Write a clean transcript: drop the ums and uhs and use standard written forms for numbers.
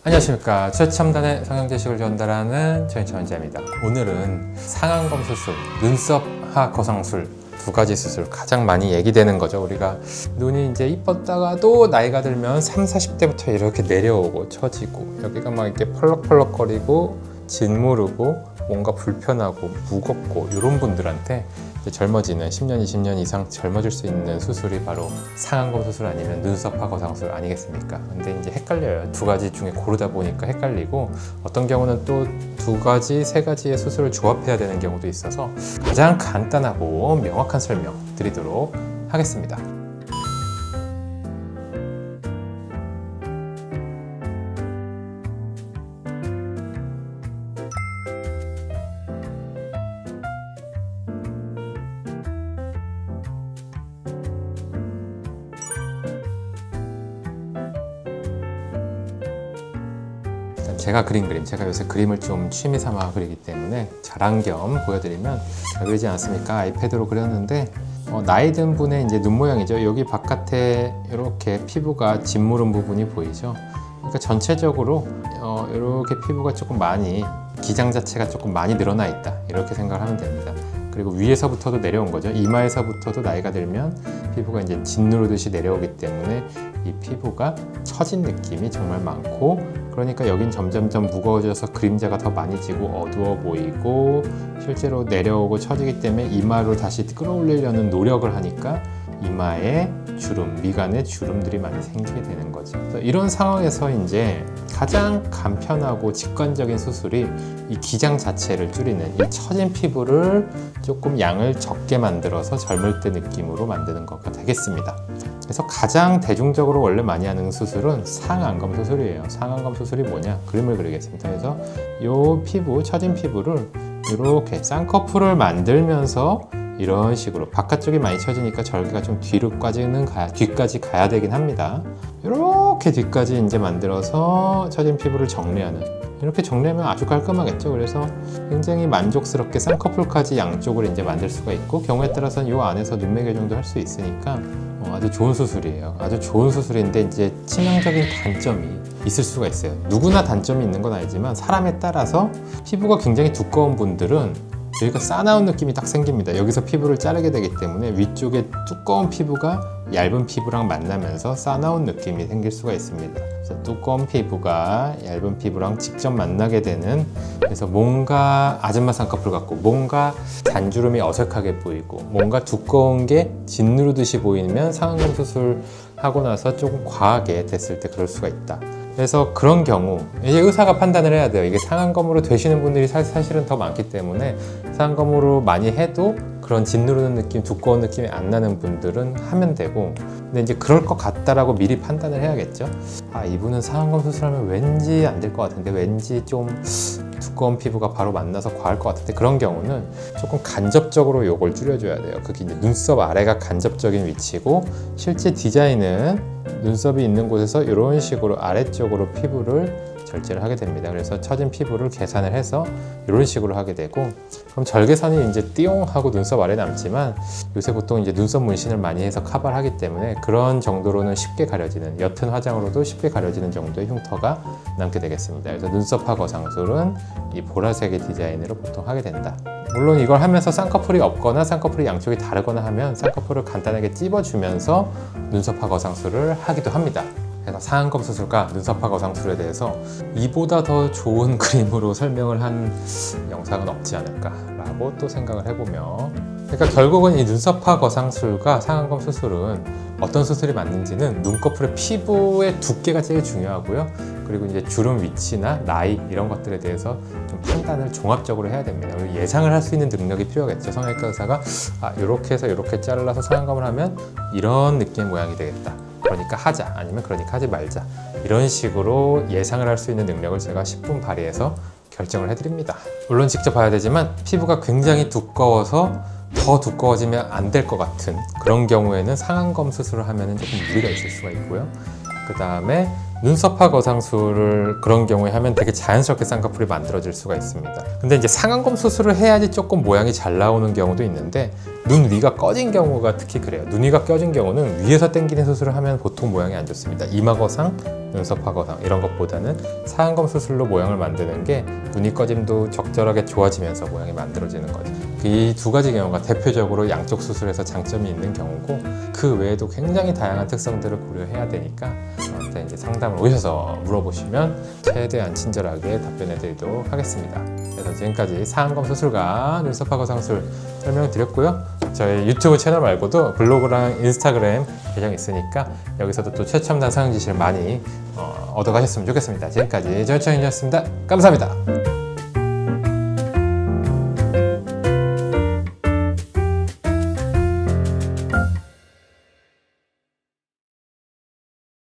안녕하십니까. 최첨단의 성형 지식을 전달하는 최인철원장입니다. 오늘은 상안검 수술, 눈썹 하거상술 두 가지 수술 가장 많이 얘기되는 거죠. 우리가 눈이 이제 이뻤다가도 나이가 들면 30, 40대부터 이렇게 내려오고 처지고 여기가 막 이렇게 펄럭펄럭거리고 짓무르고 뭔가 불편하고 무겁고 이런 분들한테 이제 젊어지는 10년, 20년 이상 젊어질 수 있는 수술이 바로 상안검 수술 아니면 눈썹 하거상술 아니겠습니까? 근데 이제 헷갈려요. 두 가지 중에 고르다 보니까 헷갈리고 어떤 경우는 또 두 가지, 세 가지의 수술을 조합해야 되는 경우도 있어서 가장 간단하고 명확한 설명 드리도록 하겠습니다. 제가 그린 그림, 제가 요새 그림을 좀 취미 삼아 그리기 때문에 자랑 겸 보여드리면 잘 그리지 않습니까? 아이패드로 그렸는데 나이 든 분의 이제 눈 모양이죠. 여기 바깥에 이렇게 피부가 짓무른 부분이 보이죠. 그러니까 전체적으로 이렇게 피부가 조금 많이, 기장 자체가 조금 많이 늘어나 있다, 이렇게 생각을 하면 됩니다. 그리고 위에서부터도 내려온 거죠. 이마에서부터도 나이가 들면 피부가 이제 짓누르듯이 내려오기 때문에 이 피부가 처진 느낌이 정말 많고, 그러니까 여긴 점점점 무거워져서 그림자가 더 많이 지고 어두워 보이고, 실제로 내려오고 처지기 때문에 이마로 다시 끌어올리려는 노력을 하니까 이마에 주름, 미간에 주름들이 많이 생기게 되는 거죠. 이런 상황에서 이제 가장 간편하고 직관적인 수술이 이 기장 자체를 줄이는, 이 처진 피부를 조금 양을 적게 만들어서 젊을 때 느낌으로 만드는 것가 되겠습니다. 그래서 가장 대중적으로 원래 많이 하는 수술은 상안검 수술이에요. 상안검 수술이 뭐냐? 그림을 그리겠습니다. 그래서 이 피부, 처진 피부를 이렇게 쌍꺼풀을 만들면서 이런 식으로 바깥쪽이 많이 처지니까 절개가 좀 뒤까지 가야 되긴 합니다. 이렇게 뒤까지 이제 만들어서 처진 피부를 정리하는, 이렇게 정리하면 아주 깔끔하겠죠. 그래서 굉장히 만족스럽게 쌍꺼풀까지 양쪽을 이제 만들 수가 있고, 경우에 따라서는 이 안에서 눈매 교정도 할 수 있으니까 아주 좋은 수술이에요. 아주 좋은 수술인데 이제 치명적인 단점이 있을 수가 있어요. 누구나 단점이 있는 건 아니지만 사람에 따라서 피부가 굉장히 두꺼운 분들은 여기가 싸나운 느낌이 딱 생깁니다. 여기서 피부를 자르게 되기 때문에 위쪽에 두꺼운 피부가 얇은 피부랑 만나면서 싸나운 느낌이 생길 수가 있습니다. 그래서 두꺼운 피부가 얇은 피부랑 직접 만나게 되는, 그래서 뭔가 아줌마 쌍꺼풀 같고 뭔가 잔주름이 어색하게 보이고 뭔가 두꺼운 게 짓누르듯이 보이면 상안검 수술하고 나서 조금 과하게 됐을 때 그럴 수가 있다. 그래서 그런 경우 이제 의사가 판단을 해야 돼요. 이게 상안검으로 되시는 분들이 사실은 더 많기 때문에 상안검으로 많이 해도 그런 짓누르는 느낌, 두꺼운 느낌이 안 나는 분들은 하면 되고, 근데 이제 그럴 것 같다라고 미리 판단을 해야겠죠. 아, 이분은 상안검 수술하면 왠지 안 될 것 같은데, 왠지 좀 두꺼운 피부가 바로 만나서 과할 것 같은데, 그런 경우는 조금 간접적으로 요걸 줄여줘야 돼요. 그게 이제 눈썹 아래가 간접적인 위치고, 실제 디자인은 눈썹이 있는 곳에서 이런 식으로 아래쪽으로 피부를 절제를 하게 됩니다. 그래서 처진 피부를 계산을 해서 이런 식으로 하게 되고, 그럼 절개선이 이제 띠용 하고 눈썹 아래 남지만 요새 보통 이제 눈썹 문신을 많이 해서 커버를 하기 때문에 그런 정도로는 쉽게 가려지는, 옅은 화장으로도 쉽게 가려지는 정도의 흉터가 남게 되겠습니다. 그래서 눈썹 하거상술은 이 보라색의 디자인으로 보통 하게 된다. 물론 이걸 하면서 쌍꺼풀이 없거나 쌍꺼풀이 양쪽이 다르거나 하면 쌍꺼풀을 간단하게 찝어주면서 눈썹 하거상술을 하기도 합니다. 그래서 상안검 수술과 눈썹 하거상술에 대해서 이보다 더 좋은 그림으로 설명을 한 영상은 없지 않을까라고 또 생각을 해보며, 그러니까 결국은 이 눈썹 하거상술과 상안검 수술은 어떤 수술이 맞는지는 눈꺼풀의 피부의 두께가 제일 중요하고요. 그리고 이제 주름 위치나 나이 이런 것들에 대해서 좀 판단을 종합적으로 해야 됩니다. 그리고 예상을 할 수 있는 능력이 필요하겠죠. 성형외과 의사가 이렇게 해서 이렇게 잘라서 상안검을 하면 이런 느낌의 모양이 되겠다, 그러니까 하자, 아니면 그러니까 하지 말자, 이런 식으로 예상을 할 수 있는 능력을 제가 10분 발휘해서 결정을 해드립니다. 물론 직접 봐야 되지만 피부가 굉장히 두꺼워서 더 두꺼워지면 안 될 것 같은 그런 경우에는 상안검 수술을 하면 조금 무리가 있을 수가 있고요. 그 다음에 눈썹화 거상술을 그런 경우에 하면 되게 자연스럽게 쌍꺼풀이 만들어질 수가 있습니다. 근데 이제 상안검 수술을 해야지 조금 모양이 잘 나오는 경우도 있는데 눈 위가 꺼진 경우가 특히 그래요. 눈 위가 꺼진 경우는 위에서 당기는 수술을 하면 보통 모양이 안 좋습니다. 이마 거상, 눈썹화 거상 이런 것보다는 상안검 수술로 모양을 만드는 게 눈이 꺼짐도 적절하게 좋아지면서 모양이 만들어지는 거죠. 이 두 가지 경우가 대표적으로 양쪽 수술에서 장점이 있는 경우고, 그 외에도 굉장히 다양한 특성들을 고려해야 되니까 저한테 이제 상담을 오셔서 물어보시면 최대한 친절하게 답변해 드리도록 하겠습니다. 그래서 지금까지 상안검 수술과 눈썹화 거상술 설명드렸고요. 저희 유튜브 채널 말고도 블로그랑 인스타그램 계정이 있으니까 여기서도 또 최첨단 성형 지식을 많이 얻어가셨으면 좋겠습니다. 지금까지 전청인이었습니다. 감사합니다.